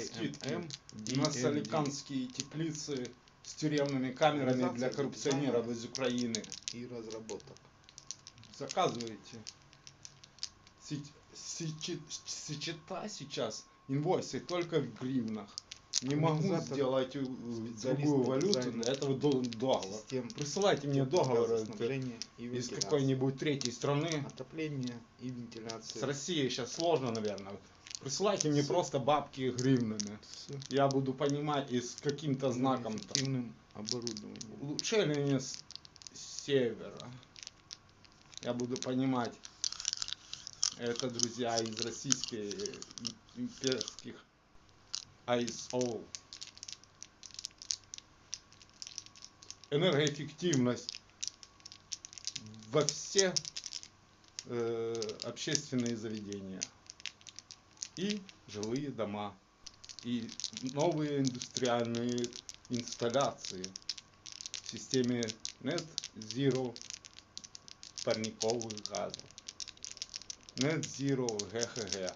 скидки на соликамские теплицы с тюремными камерами для коррупционеров из Украины. И разработок. Заказывайте. Счета сейчас, инвойсы только в гривнах. Не могу сделать другую валюту, для этого договор. Присылайте мне договор из какой-нибудь третьей страны. Отопление и вентиляция. С Россией сейчас сложно, наверное. Присылайте мне просто бабки гривнами. Я буду понимать и с каким-то знаком. Оборудованием. Улучшение с севера. Я буду понимать. Это, друзья, из российских имперских ISO. Энергоэффективность во все общественные заведения. И жилые дома. И новые индустриальные инсталляции в системе Net Zero парниковых газов. Net Zero ГХГ.